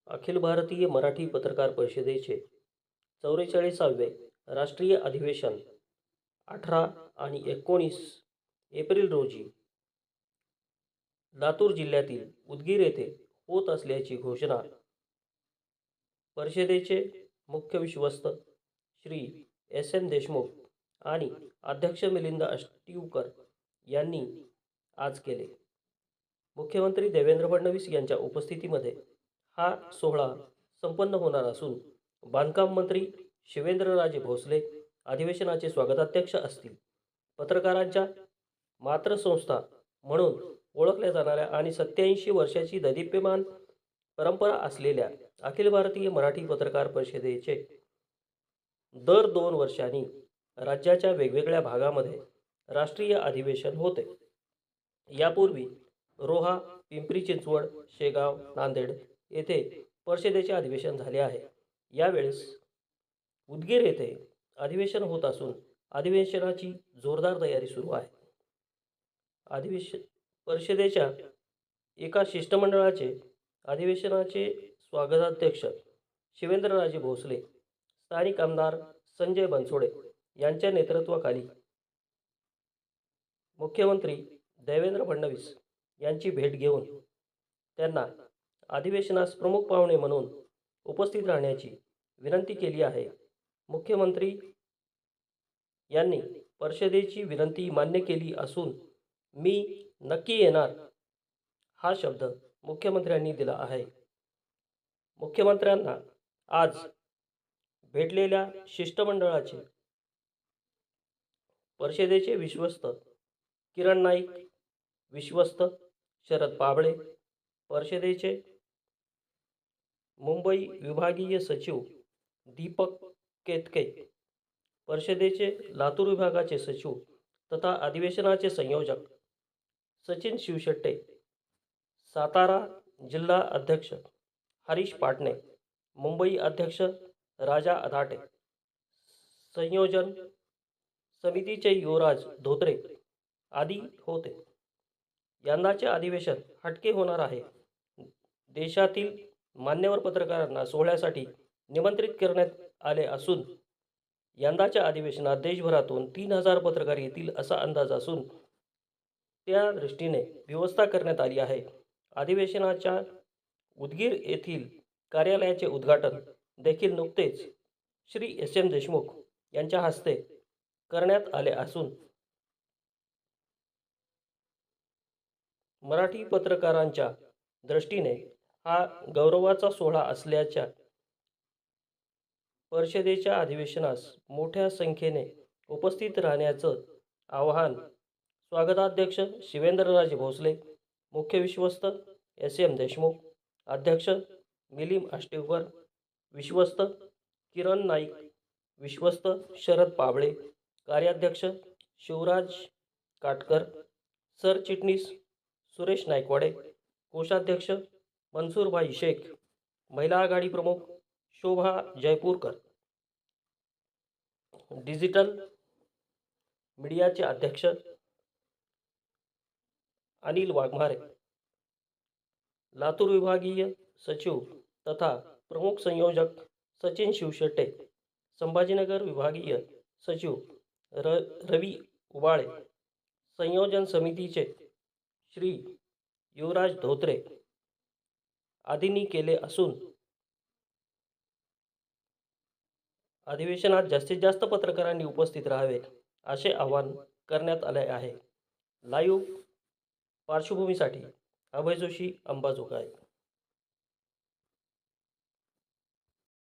अखिल भारतीय मराठी पत्रकार परिषदेचे 44वे राष्ट्रीय अधिवेशन 18 आणि 19 एप्रिल रोजी लातूर जिल्ह्यातील उदगीर येथे होत असल्याची घोषणा परिषदेचे मुख्य विश्वस्त श्री एस.एन. देशमुख आणि अध्यक्ष मिलिंद अष्टिवकर यांनी आज केले. मुख्यमंत्री देवेंद्र फडणवीस यांच्या उपस्थितीमध्ये हा सोहळा संपन्न होणार असून बांधकाम मंत्री शिवेंद्रराजे भोसले अधिवेशनाचे स्वागताध्यक्ष असतील. पत्रकारांच्या मातृसंस्था म्हणून ओळखल्या जाणाऱ्या आणि 87 वर्षाची दैदिप्यमान परंपरा असलेल्या अखिल भारतीय मराठी पत्रकार परिषदेचे दर 2 वर्षांनी राज्याच्या वेगवेगळ्या भागामध्ये राष्ट्रीय अधिवेशन होते. यापूर्वी रोहा, पिंपरी चिंचवड, शेगाव, नांदेड येथे परिषदेचे अधिवेशन झाले आहे. यावेळेस उदगीर येथे अधिवेशन होत असून अधिवेशनाची जोरदार तयारी सुरू आहे. परिषदेच्या एका शिष्टमंडळाचे अधिवेशनाचे स्वागताध्यक्ष शिवेंद्रराजे भोसले, स्थानिक आमदार संजय बनसोडे यांच्या नेतृत्वाखाली मुख्यमंत्री देवेंद्र फडणवीस यांची भेट घेऊन त्यांना अधिवेशनास प्रमुख पाहुणे म्हणून उपस्थित राहण्याची विनंती केली आहे. मुख्यमंत्री यांनी परिषदेची विनंती मान्य केली असून मी नक्की येणार हा शब्द मुख्यमंत्र्यांनी दिला आहे. मुख्यमंत्र्यांना आज भेटलेल्या शिष्टमंडळाचे परिषदेचे विश्वस्त किरण नाईक, विश्वस्त शरद पाबळे, परिषदेचे मुंबई विभागीय सचिव दीपक केतके, परिषदेचे लातूर विभागाचे सचिव तथा अधिवेशनाचे संयोजक सचिन शिवशेट्टे, सातारा जिल्हा अध्यक्ष हरीश पाटणे, मुंबई अध्यक्ष राजा अधाटे, संयोजन समितीचे युवराज धोत्रे आदी होते. यंदाचे अधिवेशन हटके होणार आहे. देशातील मान्यवर पत्रकारांना सोहळ्यासाठी निमंत्रित करण्यात आले असून यंदाच्या अधिवेशनात देशभरातून 3000 पत्रकार येतील असा अंदाज असून त्या दृष्टीने व्यवस्था करण्यात आली आहे. अधिवेशनाच्या उदगीर येथील कार्यालयाचे उद्घाटन देखील नुकतेच श्री एस.एन. देशमुख यांच्या हस्ते करण्यात आले असून मराठी पत्रकारांच्या दृष्टीने हा गौरवाचा सोहळा असल्याच्या परिषदेच्या अधिवेशनास मोठ्या संख्येने उपस्थित राहण्याचं आवाहन स्वागताध्यक्ष शिवेंद्रराजे भोसले, मुख्य विश्वस्त एस.एम. देशमुख, अध्यक्ष मिलिंद अष्टिवकर, विश्वस्त किरण नाईक, विश्वस्त शरद पाबळे, कार्याध्यक्ष शिवराज काटकर, सरचिटणीस सुरेश नायकवाडे, कोषाध्यक्ष मनसूरभाई शेख, महिला आघाडी प्रमुख शोभा जयपूरकर, डिजिटल मीडियाचे अध्यक्ष अनिल वाघमारे, लातूर विभागीय सचिव तथा प्रमुख संयोजक सचिन शिवशेट्टे, संभाजीनगर विभागीय सचिव रवी उबाळे, संयोजन समितीचे श्री युवराज धोत्रे आदींनी केले असून अधिवेशनात जास्तीत जास्त पत्रकारांनी उपस्थित राहावे असे आवाहन करण्यात आले आहे. लाईव्ह पार्श्वभूमीसाठी अभय जोशी, अंबाजोगाई.